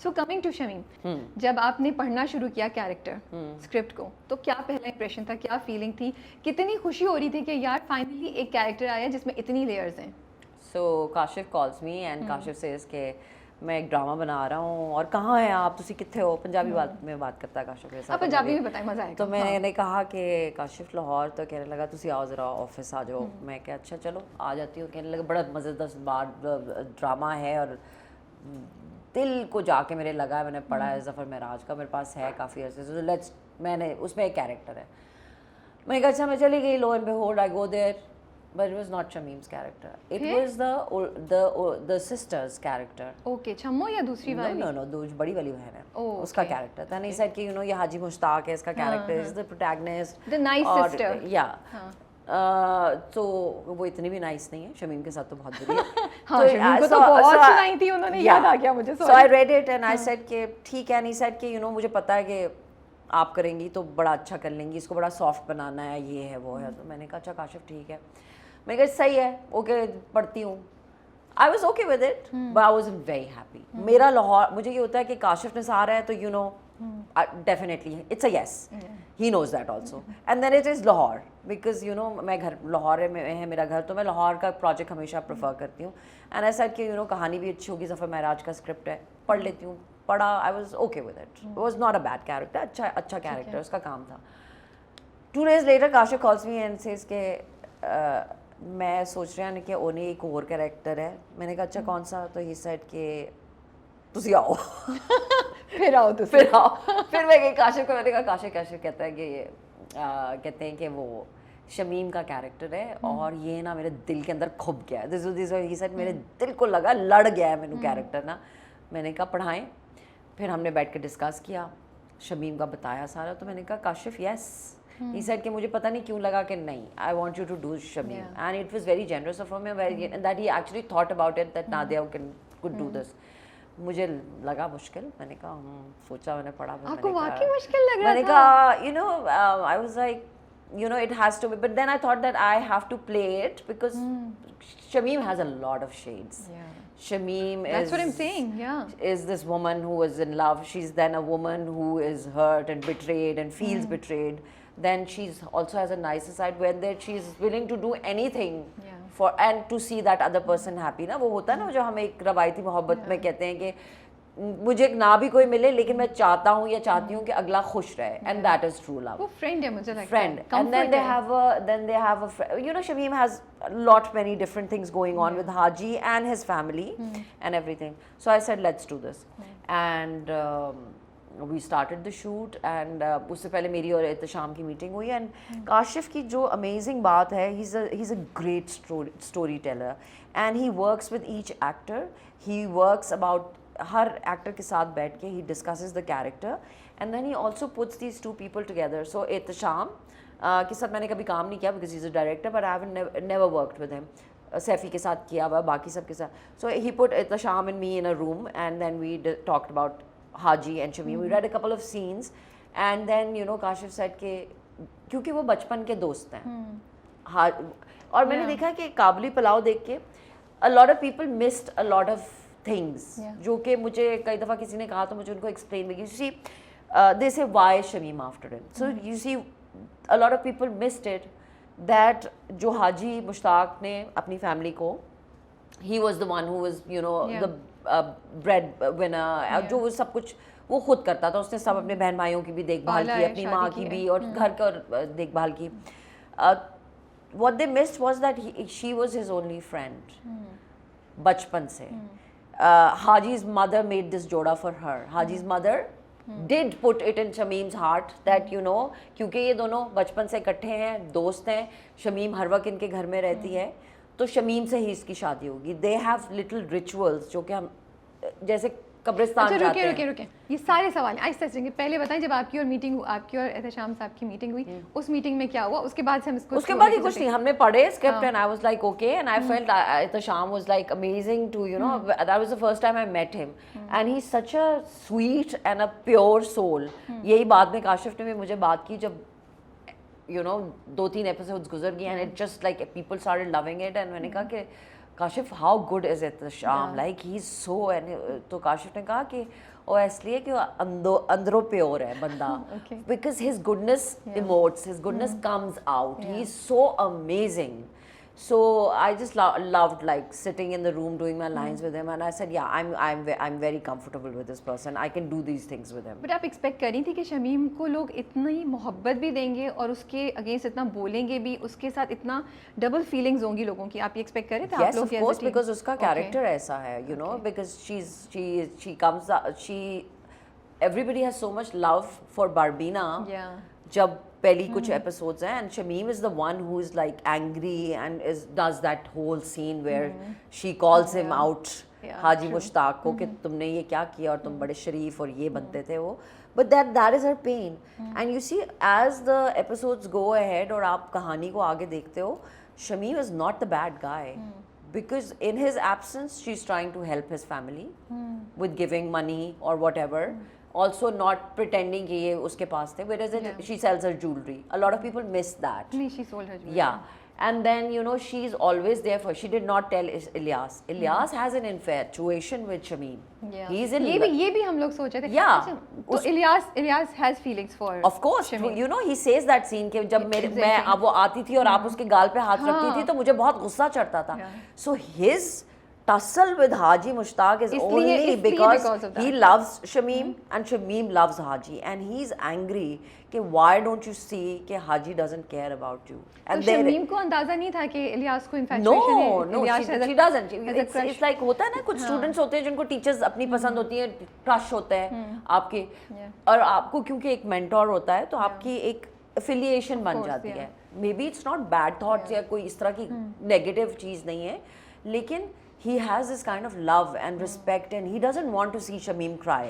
So coming to Shamim, जब आपने पढ़ना शुरू किया कैरेक्टर स्क्रिप्ट को, तो क्या पहला इंप्रेशन था, क्या फीलिंग थी, कितनी खुशी हो रही थी कि यार फाइनली एक कैरेक्टर आया जिसमें इतनी लेयर्स हैं? So Kashif calls me and Kashif says के मैं एक ड्रामा बना रहा हूँ और कहाँ है आप, तुसी कितने हो, पंजाबी में बात करता है काशिफ के साथ। पंजाबी में बताएं, मजा आएगा। तो मैंने कहा कि काशिफ लाहौर, तो कहने लगा तुसी आओ ज़रा ऑफिस आ जाओ। मैं क्या अच्छा चलो आ जाती हूँ। कहने लगा बड़ा मज़ेदार बार ड्रामा है और दिल को जाके मेरे लगा है, मैंने पढ़ा है ज़फ़र महराज का, मेरे पास है काफ़ी अर्से से, लेट्स, मैंने उसमें एक कैरेक्टर है। मैंने कहा अच्छा, मैं चली गई, lo and behold I go there, but it was not Shamim's character. It was the sister's character. Okay, छम्मो या दूसरी वाली? No, दो बड़ी वाली बहन है, उसका कैरेक्टर था। नहीं said कि ये हाजी मुश्ताक है, इसका character is the protagonist, the nice sister. Yeah. तो वो इतनी भी नाइस नहीं है, शमीम के साथ तो बहुत बुरी है। हाँ, शमीम को तो बहुत सुनाई थी उन्होंने, याद आ गया मुझे। So I read it and I said कि ठीक है, नहीं said कि मुझे पता है कि आप करेंगी तो बड़ा अच्छा कर लेंगी, इसको बड़ा सॉफ्ट बनाना है, ये है वो है। तो मैंने कहा अच्छा काशिफ ठीक है, मैंने कहा सही है, ओके पढ़ती हूँ। I was okay with it but I was very happy. मेरा लाहौर, मुझे ये होता है कि काशिफ निसार है तो definitely it's a yes, he knows that also, and then it is Lahore because मैं घर लाहौर में है मेरा घर, तो मैं लाहौर का प्रोजेक्ट हमेशा प्रेफर करती हूँ। एंड ऐसा कि कहानी भी अच्छी होगी, ज़फ़र महराज का स्क्रिप्ट है, पढ़ लेती हूँ, पढ़ा, I was okay with it, it was not a bad character, अच्छा कैरेक्टर, उसका काम था। 2 days later Kashif calls me and says के मैं सोच रहा हूँ कि ओने एक और कैरेक्टर है। मैंने कहा अच्छा कौन सा? तो ही सेड कि तुसी आओ। फिर आओ। फिर मैं गई काशिफ को, मैंने कहा काशिफ कहता है कि ये कहते हैं कि वो शमीम का कैरेक्टर है और ये ना मेरे दिल के अंदर खुब गया है। दिस ही सेड मेरे दिल को लगा लड़ गया है मैंने कैरेक्टर ना। मैंने कहा पढ़ाएं, फिर हमने बैठ के डिस्कस किया, शमीम का बताया सारा। तो मैंने कहा काशिफ यस, he said कि मुझे पता नहीं क्यों लगा कि नहीं, I want you to do Shamim, and it was very generous of him, and that he actually thought about it that Nadia could do this. मुझे लगा मुश्किल, मैंने कहा सोचा, मैंने पढ़ा, आपको वाकई मुश्किल लग रहा था? मैंने कहा I was like it has to be, but then I thought that I have to play it because Shamim has a lot of shades. Shamim That's what I'm saying, is this woman who is in love. She's then a woman who is hurt and betrayed and feels betrayed. Then she's also has a nicer side where that she's willing to do anything for and to see that other person happy. ना वो होता है ना जो हम एक रवायती मोहब्बत में कहते हैं कि मुझे ना भी कोई मिले लेकिन मैं चाहता हूँ या चाहती हूँ कि अगला खुश रहे, and that is true love. वो friend है मुझे लगता है, friend, and then they have a Shamim has a lot many different things going on with Haji and his family and everything. So I said let's do this, and we started the shoot, and उससे पहले मेरी और एहतशाम की meeting हुई। And Kashif की जो amazing बात है, he's a great storyteller and he works with each actor. He works about her actor के साथ बैठ के he discusses the character and then he also puts these two people together. So Ehtesham के साथ मैंने कभी काम नहीं किया because he's a director, but I have never worked with him. Saifi के साथ किया हुआ, बाकी सब के साथ. So he put Ehtesham and me in a room and then we talked about Haji and Shamim. We read a couple of scenes and then Kashif said कि क्योंकि वो बचपन के दोस्त हैं और मैंने देखा कि काबुली पुलाव देख के a lot of people missed a lot of things जो कि मुझे कई दफ़ा किसी ने कहा तो मुझे उनको explain किया. You see, they say why Shamim after it. So you see a lot of people missed it that जो हाजी मुश्ताक ने अपनी फैमिली को, he was the one who was the bread winner, जो वो सब कुछ वो खुद करता था. उसने सब अपने बहन भाइयों की भी देखभाल की, अपनी माँ की भी और घर का देखभाल की. what they missed was that she was his only friend बचपन से. Haji's mother made this joda for her. Haji's mother did put it in Shamim's heart that क्योंकि ये दोनों बचपन से इकट्ठे हैं, दोस्त हैं, शमीम हर वक्त इनके घर में रहती है तो शमीम से ही इसकी शादी होगी. दे हैव लिटिल रिचुअल्स जो कि हम जैसे कब्रिस्तान जाते हैं. रुके ये सारे सवाल आहिस्ते आहिस्ते. पहले बताएं जब आपकी और मीटिंग, आपकी और एहतशाम साहब की मीटिंग हुई, उस मीटिंग में क्या हुआ? उसके बाद से हम इसको, उसके बाद ही कुछ नहीं, हमने पढ़े script and I was like okay and I felt Ehtesham was like amazing too that was the first time I met him and he is such a sweet and a pure soul. यही बाद में काशिफ ने भी मुझे बात की जब 2-3 episodes गुजर गए and it just like people started loving it. And मैंने कहा कि Kashif how good is Ehtesham, like he is so. And तो काशिफ ने कहा कि और इसलिए कि वो अंदरों प्योर है बंदा, because his goodness emotes, his goodness comes out, he is so amazing. So I just loved like sitting in the room doing my lines with him, and I said, yeah, I'm very comfortable with this person. I can do these things with him. But आप expect करी थी कि शमीम को लोग इतनी मोहब्बत भी देंगे और उसके अगेंस्ट इतना बोलेंगे भी, उसके साथ इतना डबल फीलिंग्स होंगी लोगों की, आप ये एक्सपेक्ट करे थे? Yes, of course, because उसका कैरेक्टर ऐसा है, you know, because she comes, everybody has so much love for Barbina. Yeah. जब पहली कुछ एपिसोड्स हैं, and Shamim is the one who is like angry and does that whole scene where she calls him out, हाजी मुश्ताक को, कि तुमने ये क्या किया और तुम बड़े शरीफ और ये बनते थे वो. But that is her pain. And you see, as the episodes go ahead और आप कहानी को आगे देखते हो, Shamim is not the bad guy. Because in his absence, she's trying to help his family with giving money or whatever. Also not pretending कि ये उसके पास थे, whereas she sells her jewelry. A lot of people miss that. नहीं, she sold her jewelry. Yeah. And then, you know, she's always there for, she did not tell Ilyas. Ilyas has an infatuation with Shamim. Yeah. He's in ये भी हम लोग सोचे थे. Yeah. अच्छा, तो Ilyas has feelings for Of course. Shamim. You know, he says that scene कि जब मैं अब वो आती थी और आप उसके गाल पे हाथ रखती थी तो मुझे बहुत गुस्सा चढ़ता था. So his tussle with Haji Mushtaq is only because he loves Shamim and Shamim loves Haji, and he's angry कि why don't you see कि Haji doesn't care about you. And तो शमीम को अंदाजा नहीं था कि इलियास को infatuation है. No, she doesn't. It's like होता है ना, कुछ स्टूडेंट्स होते हैं जिनको टीचर्स अपनी पसंद होती है, क्रश होता है आपके, और आपको क्योंकि एक मेंटोर होता है तो आपकी एक एफिलिएशन बन जाती है. May be it's not bad thoughts या कोई इस तरह की नेगेटिव चीज़ नहीं है, लेकिन he has this kind of love and respect and he doesn't want to see Shamim cry.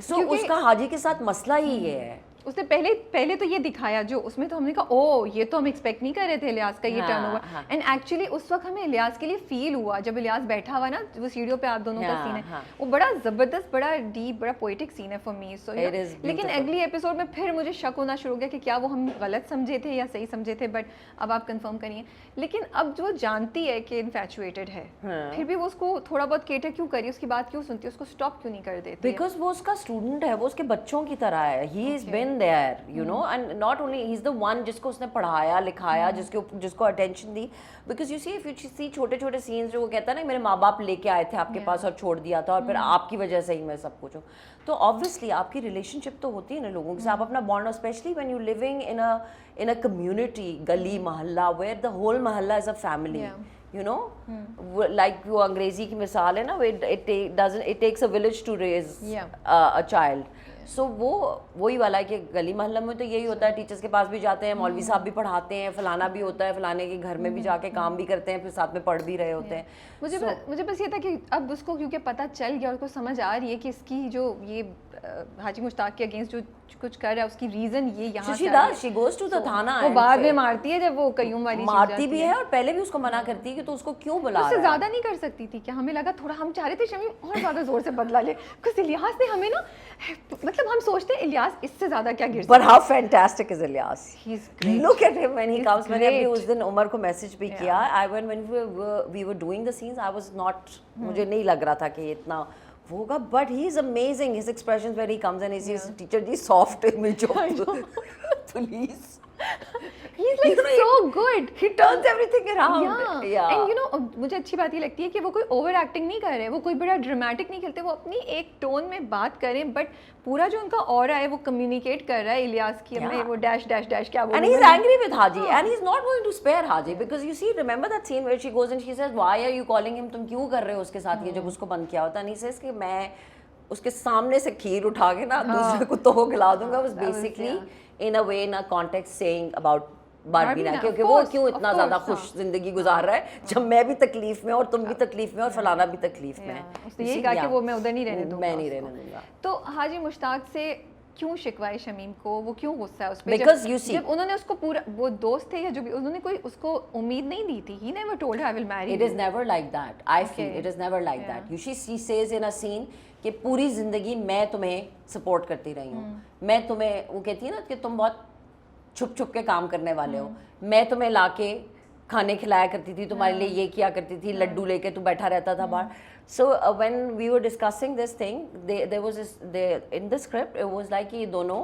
So उसका हाजी के साथ मसला ही ये है. उसने पहले तो ये दिखाया, जो उसमें तो हमने कहा ओ ये तो हम एक्सपेक्ट नहीं कर रहे थे इलियास का ये टर्न ओवर. एंड एक्चुअली उस वक्त हमें इलियास के लिए फील हुआ जब इलियास बैठा हुआ ना, वो सीढ़ियों पे आप दोनों का सीन है, वो बड़ा जबरदस्त, बड़ा डीप, बड़ा पोएटिक सीन है फॉर मी. सो लेकिन अगली एपिसोड में फिर मुझे शक होना शुरू हो गया कि क्या वो हम गलत समझे थे या सही समझे थे, बट अब आप कंफर्म करिए. लेकिन अब जो जानती है कि इन्फैचुएटेड है, फिर भी वो उसको थोड़ा बहुत केटर क्यों करी, उसकी बात क्यों सुनती है, उसको स्टॉप क्यों नहीं कर देती? बिकॉज वो उसका स्टूडेंट है, वो उसके बच्चों की तरह है. He is been there, you know, and not only he's the one जिसको उसने पढ़ाया लिखाया, जिसको अटेंशन दी. Because you see, if you see छोटे छोटे सीन्स जो वो कहता है ना, मेरे माँ बाप लेके आए थे आपके पास और छोड़ दिया था और फिर आपकी वजह से ही मैं सब कुछ हूँ, तो ऑब्वियसली आपकी रिलेशनशिप तो होती है ना लोगों के साथ, आप अपना bond, specially when you living in a community, गली मोहल्ला, वेयर द होल मोहल्ला is a family. You know, like वो अंग्रेजी की मिसाल है ना, it takes a village to raise a child. सो वही वाला है कि गली मोहल्ला में तो यही होता है, टीचर्स के पास भी जाते हैं, मौलवी साहब भी पढ़ाते हैं, फलाना भी होता है, फलाने के घर में भी जाके काम भी करते हैं, फिर साथ में पढ़ भी रहे होते हैं. मुझे बस ये था कि अब उसको क्योंकि पता चल गया और उसको समझ आ रही है कि इसकी जो ये हाजी मुश्ताक के अगेंस्ट जो कुछ कर रहा है उसकी रीजन ये यहाँ she goes to the थाना, वो बाद में मारती है जब वो कयूम वाली मारती भी है और पहले भी उसको मना करती है कि तो उसको क्यों बुला रहा है. उससे ज्यादा नहीं कर सकती थी क्या? हमें लगा थोड़ा, हम चाह रहे थे शमीम और ज्यादा जोर से बदला ले, कुछ इलियास ने हमें ना, मतलब हम सोचते हैं इलियास इससे ज्यादा क्या गिर सकता है. But how fantastic is Ilyas? He's great. Look at him when he comes. मैंने अभी उस दिन उमर को मैसेज भी किया. When we were doing the scenes, I was not, मुझे नहीं लग रहा था कि इतना वो होगा, but he is amazing. His expressions when he comes and he says, "Teacher ji, soft image of police." He's like so good. He turns everything around. Yeah. And you know, मुझे अच्छी बात ये लगती है कि वो कोई ओवर एक्टिंग नहीं कर रहे, वो कोई बड़ा ड्रामेटिक नहीं खेलते, वो अपनी एक टोन में बात करें, बट पूरा जो उनका ऑरा है वो कम्युनिकेट कर रहा है इलियास की, हमें वो डैश डैश डैश क्या बोल. And he's angry with Haji and he's not going to spare Haji because you see, remember that scene where she goes and she says, "Why are you calling him?" तुम क्यों कर रहे हो उसके साथ ये, जब उसको बंद किया होता. And he says कि मैं उसके सामने से खीर उठा के ना दूसरे कुत्तों को खिला दूंगा. Was basically in a way, in a context saying about बारबीना, क्योंकि वो क्यों इतना ज्यादा खुश जिंदगी गुजार रहा है जब मैं भी तकलीफ में और तुम भी तकलीफ में और फलाना भी तकलीफ में. यही कहा कि वो मैं उधर नहीं रहने दूंगा, मैं नहीं रहने दूंगा. तो हाजी मुश्ताक से क्यों शिकवाए शमीम को, वो क्यों गुस्सा है उस पे? Because you see, जब उन्होंने उसको पूरा, वो दोस्त थे या जो भी, उन्होंने कोई उसको उम्मीद नहीं दी थी. He never told her I will marry you. It is never like that. I feel it is never like that. You see, she says in a scene कि पूरी जिंदगी मैं तुम्हें सपोर्ट करती रही हूँ, मैं तुम्हें, वो कहती है ना कि तुम बहुत छुप छुप के काम करने वाले हो, मैं तुम्हें लाके खाने खिलाया करती थी, तुम्हारे लिए ये किया करती थी, लड्डू लेके तू बैठा रहता था बाहर. So when we were discussing this thing, there was in the script it was like कि ये दोनों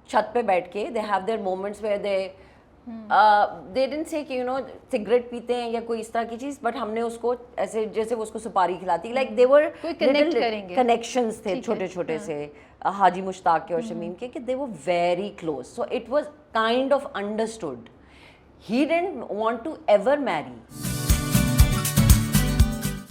छत पे बैठ के they have their moments where they didn't say कि सिगरेट पीते हैं या कोई इस तरह की चीज, बट हमने उसको ऐसे जैसे वो उसको सुपारी खिलाती, like they were connections थे छोटे छोटे से हाजी मुश्ताक के और शमीम के, कि they were very close, so it was kind of understood. He didn't want to ever marry.